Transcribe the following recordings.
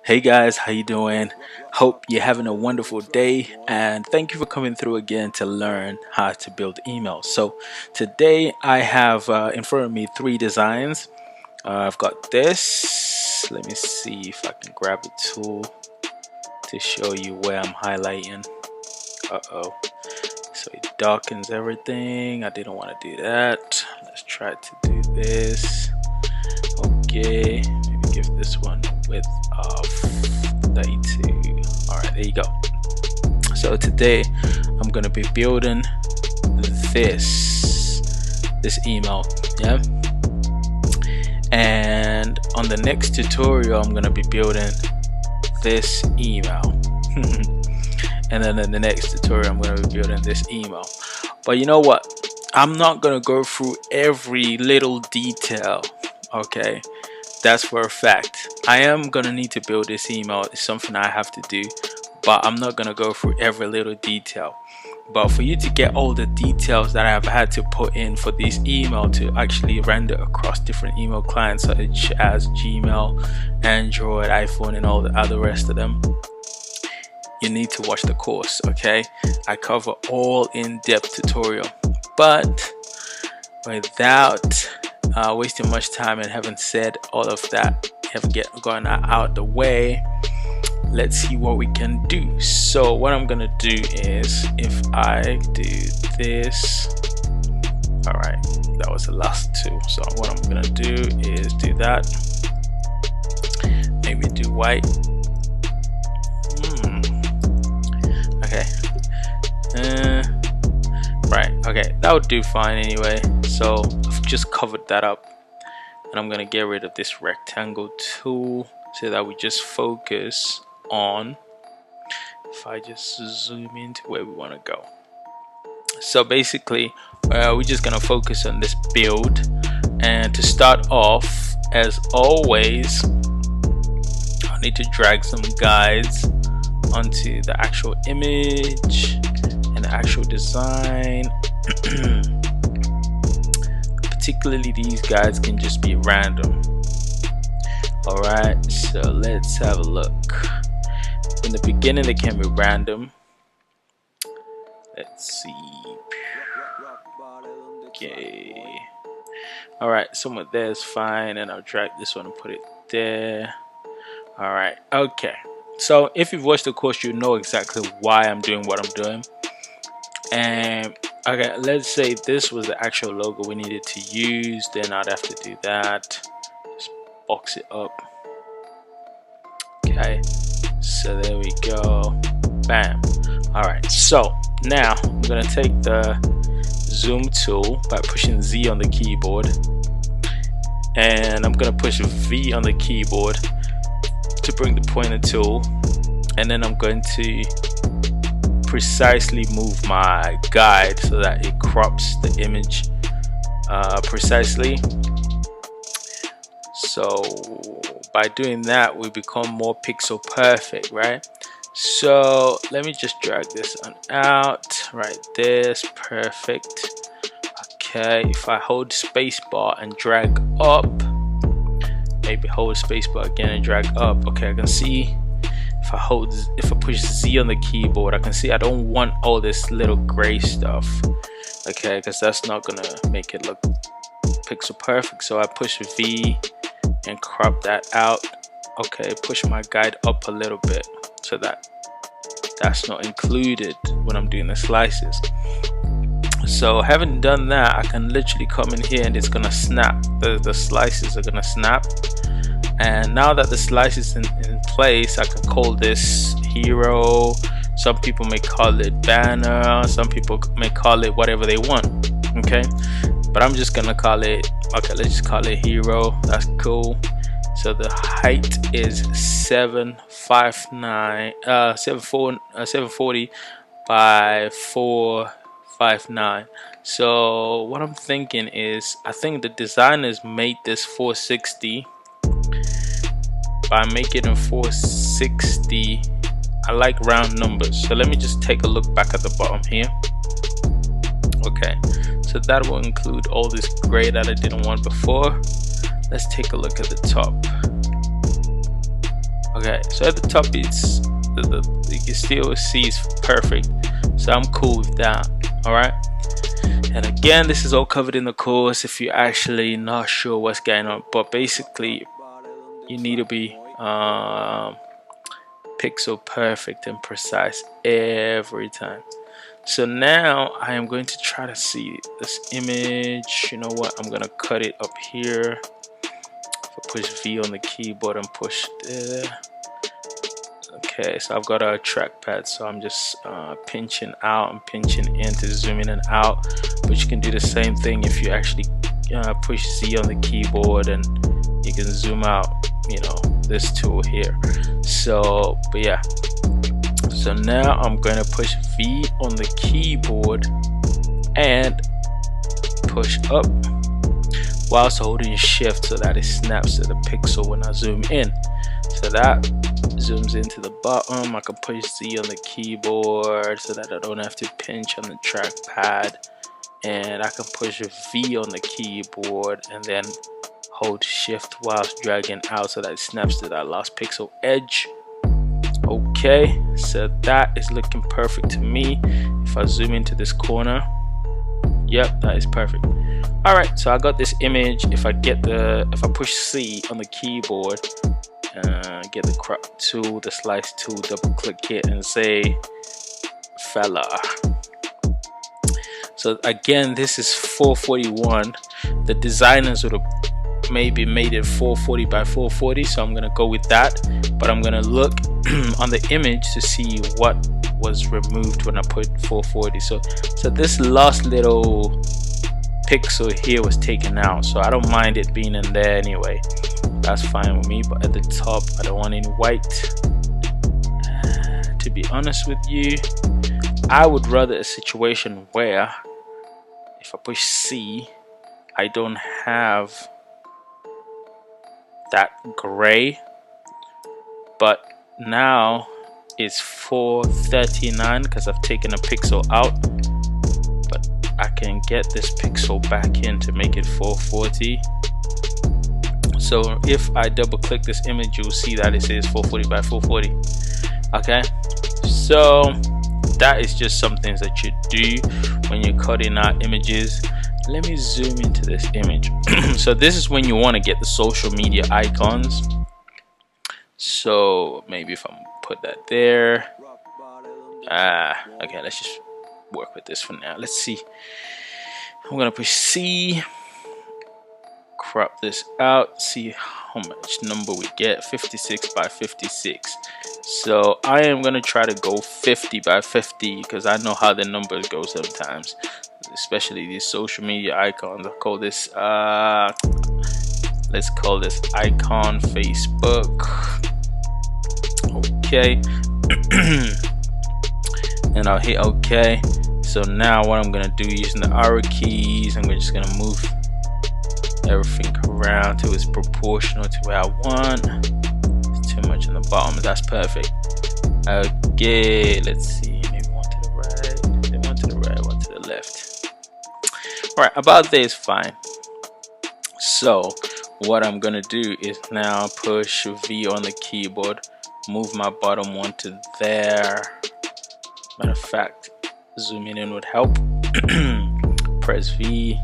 Hey guys, how you doing? Hope you're having a wonderful day, and thank you for coming through again to learn how to build emails. So today I have in front of me three designs. I've got this. Let me see if I can grab a tool to show you where I'm highlighting. Uh-oh. So it darkens everything. I didn't want to do that. Let's try to do this. Okay, maybe give this one a width of 32. Alright, there you go. So today I'm gonna be building this email, yeah. And on the next tutorial I'm gonna be building this email. And then in the next tutorial I'm gonna be building this email. But you know what? I'm not gonna go through every little detail, okay? That's for a fact. I am gonna need to build this email. It's something I have to do, but I'm not gonna go through every little detail. But for you to get all the details that I've had to put in for this email to actually render across different email clients such as Gmail, Android, iPhone, and all the other rest of them, you need to watch the course, okay? I cover all in-depth tutorial, but without wasting much time and having said all of that, have gone out the way, let's see what we can do. So what I'm gonna do is, if I do this, all right, that was the last two. So what I'm gonna do is do that, maybe do white. Okay, right, okay, that would do fine anyway. So I've just covered that up, and I'm gonna get rid of this rectangle tool so that we just focus on, if I just zoom into where we want to go. So basically we're just gonna focus on this build, and to start off, as always, I need to drag some guides onto the actual image and the actual design. Particularly these guys can just be random. Alright, so let's have a look. In the beginning they can be random. Let's see. Okay. Alright, somewhere there is fine, and I'll drag this one and put it there. Alright, okay. So if you've watched the course, you know exactly why I'm doing what I'm doing. And okay, let's say this was the actual logo we needed to use, then I'd have to do that. Just box it up. Okay, so there we go. Bam. Alright, so now I'm gonna take the zoom tool by pushing Z on the keyboard, and I'm gonna push V on the keyboard to bring the pointer tool, and then I'm going to precisely move my guide so that it crops the image precisely. So by doing that, we become more pixel perfect, right? So let me just drag this on out right there. Perfect. Okay, if I hold spacebar and drag up, maybe hold spacebar again and drag up, okay, I can see if I push Z on the keyboard, I can see I don't want all this little gray stuff, okay, because that's not gonna make it look pixel perfect. So I push V and crop that out. Okay, push my guide up a little bit so that that's not included when I'm doing the slices. So having done that, I can literally come in here and it's gonna snap. The slices are gonna snap. And now that the slice is in place, I can call this hero. Some people may call it banner. Some people may call it whatever they want. Okay, but I'm just gonna call it, okay, let's just call it hero. That's cool. So the height is 740 by 459. So what I'm thinking is, I think the designers made this 460. By making it 460, I like round numbers, so let me just take a look back at the bottom here. Okay, so that will include all this gray that I didn't want before. Let's take a look at the top. Okay, so at the top it's you can still see it's perfect, so I'm cool with that. All right, and again, this is all covered in the course if you're actually not sure what's going on, but basically you need to be pixel perfect and precise every time. So now I am going to try to see this image. You know what, I'm gonna cut it up here. If I push V on the keyboard and push there. Okay, so I've got a trackpad, so I'm just pinching out and pinching in to zoom in and out, but you can do the same thing if you actually push Z on the keyboard, and you can zoom out, you know, this tool here. So but yeah, so now I'm going to push V on the keyboard and push up whilst holding shift so that it snaps to the pixel when I zoom in. So that zooms into the bottom. I can push Z on the keyboard so that I don't have to pinch on the trackpad, and I can push V on the keyboard and then hold shift whilst dragging out so that it snaps to that last pixel edge. Okay, so that is looking perfect to me. If I zoom into this corner, yep, that is perfect. All right, so I got this image. If I push C on the keyboard, get the crop tool, the slice tool, double click it and say fella. So again, this is 441. The designers would have maybe made it 440 by 440, so I'm gonna go with that, but I'm gonna look on the image to see what was removed when I put 440. So this last little pixel here was taken out, so I don't mind it being in there anyway. That's fine with me, but at the top I don't want any white. To be honest with you, I would rather a situation where if I push C, I don't have that gray, but now it's 439 because I've taken a pixel out, but I can get this pixel back in to make it 440. So if I double click this image, you'll see that it says 440 by 440. Okay, so that is just some things that you do when you're cutting out images. Let me zoom into this image. So this is when you want to get the social media icons. So maybe if I put that there, okay, let's just work with this for now. Let's see, I'm gonna push C, crop this out, see how much number we get. 56 by 56. So I am gonna try to go 50 by 50 because I know how the numbers go sometimes, especially these social media icons. I'll call this let's call this icon Facebook. Okay. And I'll hit OK. So now what I'm gonna do using the arrow keys, I'm just gonna move everything around till it's proportional to where I want. It's too much on the bottom. That's perfect. Okay, let's see. Maybe one to the right, then one to the right, one to the left. All right, about there is fine. So what I'm gonna do is now push V on the keyboard, move my bottom one to there. Matter of fact, zooming in would help. Press V.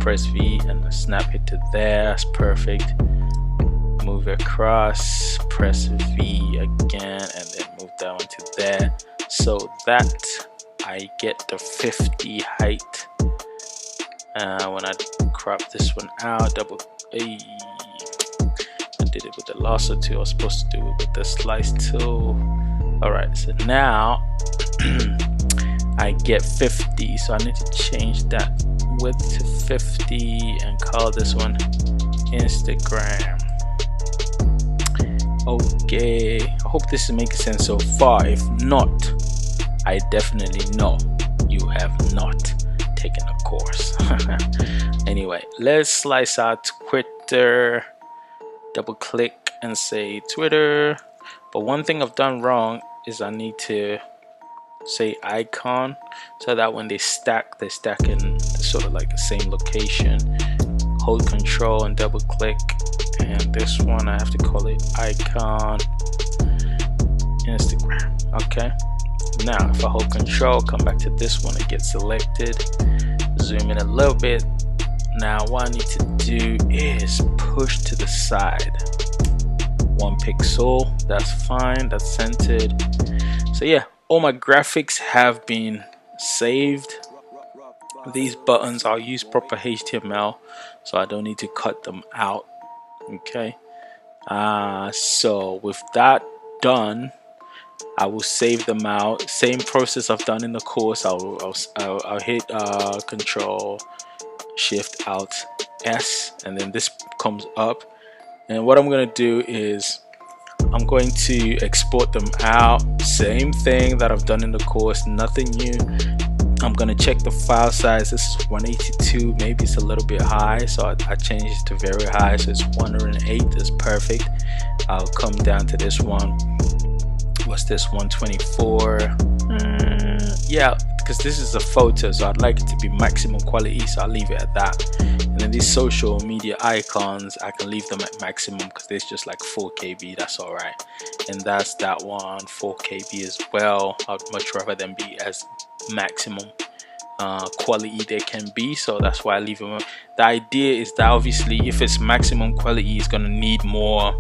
Press V and snap it to there. That's perfect. Move across, press V again, and then move that one to there, so that I get the 50 height. When I crop this one out, double A. I did it with the lasso tool. I was supposed to do it with the slice tool. Alright, so now I get 50, so I need to change that width to 50 and call this one Instagram. Okay, I hope this is making sense so far. If not, I definitely know you have not taken a course. Anyway, let's slice out Twitter. Double click and say Twitter. But one thing I've done wrong is I need to say icon, so that when they stack in sort of like the same location. Hold Control and double click and this one I have to call it icon Instagram. Okay, now if I hold control, come back to this one and get selected, zoom in a little bit. Now what I need to do is push to the side 1 pixel. That's fine, that's centered. So yeah, all my graphics have been saved. These buttons, I'll use proper HTML, so I don't need to cut them out. Okay, so with that done, I will save them out. Same process I've done in the course. I'll hit Control Shift Alt S, and then this comes up. And what I'm going to do is I'm going to export them out. Same thing that I've done in the course, nothing new. I'm going to check the file size. This is 182, maybe it's a little bit high, so I changed it to very high, so it's 108. That's perfect. I'll come down to this one. What's this, 124? Yeah, because this is a photo, so I'd like it to be maximum quality, so I'll leave it at that. And then these social media icons, I can leave them at maximum because there's just like 4 KB. That's all right. And that's that one, 4 KB as well. I'd much rather them be as maximum quality they can be, so that's why I leave them. The idea is that obviously if it's maximum quality, it's gonna need more,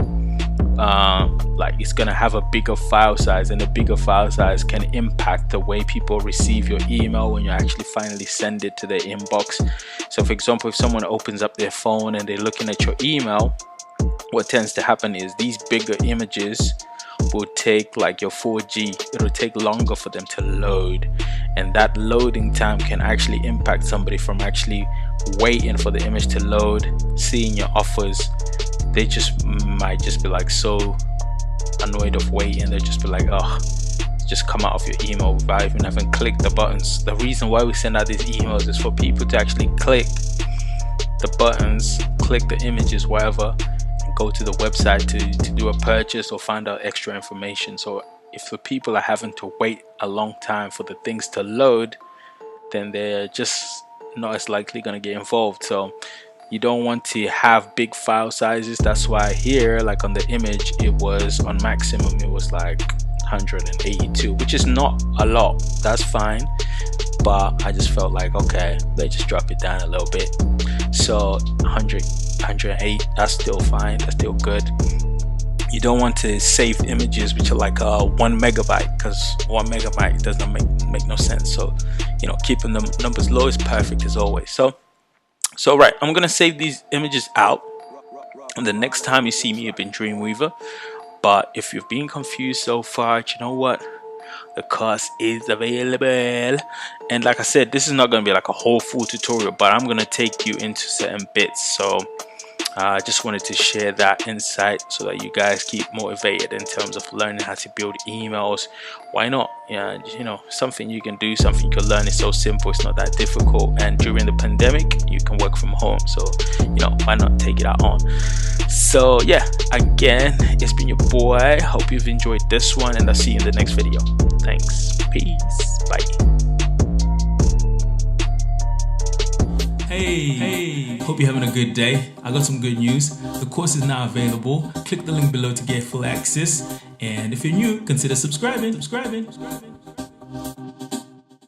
like it's gonna have a bigger file size, and the bigger file size can impact the way people receive your email when you actually finally send it to their inbox. So for example, if someone opens up their phone and they're looking at your email, what tends to happen is these bigger images will take, like your 4G, it'll take longer for them to load, and that loading time can actually impact somebody from actually waiting for the image to load, seeing your offers. They just might just be like so annoyed of waiting. They'll just be like, oh, just come out of your email without even having clicked the buttons. The reason why we send out these emails is for people to actually click the buttons, click the images, whatever, and go to the website to do a purchase or find out extra information. So if the people are having to wait a long time for the things to load, then they're just not as likely going to get involved. So you don't want to have big file sizes. That's why here, like on the image, it was on maximum, it was like 182, which is not a lot. That's fine, but I just felt like, okay, let's just drop it down a little bit. So 100, 108, that's still fine, that's still good. You don't want to save images which are like 1 megabyte, because 1 megabyte does not make no sense. So, you know, keeping the numbers low is perfect as always. So right, I'm gonna save these images out, and the next time you see me up in Dreamweaver. But if you've been confused so far, you know what? The course is available, and like I said, this is not gonna be like a whole full tutorial, but I'm gonna take you into certain bits. So I just wanted to share that insight so that you guys keep motivated in terms of learning how to build emails. Why not? Yeah, you know, something you can do, something you can learn. It's so simple, it's not that difficult. And during the pandemic, you can work from home, so you know, why not take it out on? So yeah, again, it's been your boy. Hope you've enjoyed this one, and I'll see you in the next video. Thanks, peace, bye. Hey, hope you're having a good day. I got some good news. The course is now available. Click the link below to get full access. And if you're new, consider subscribing.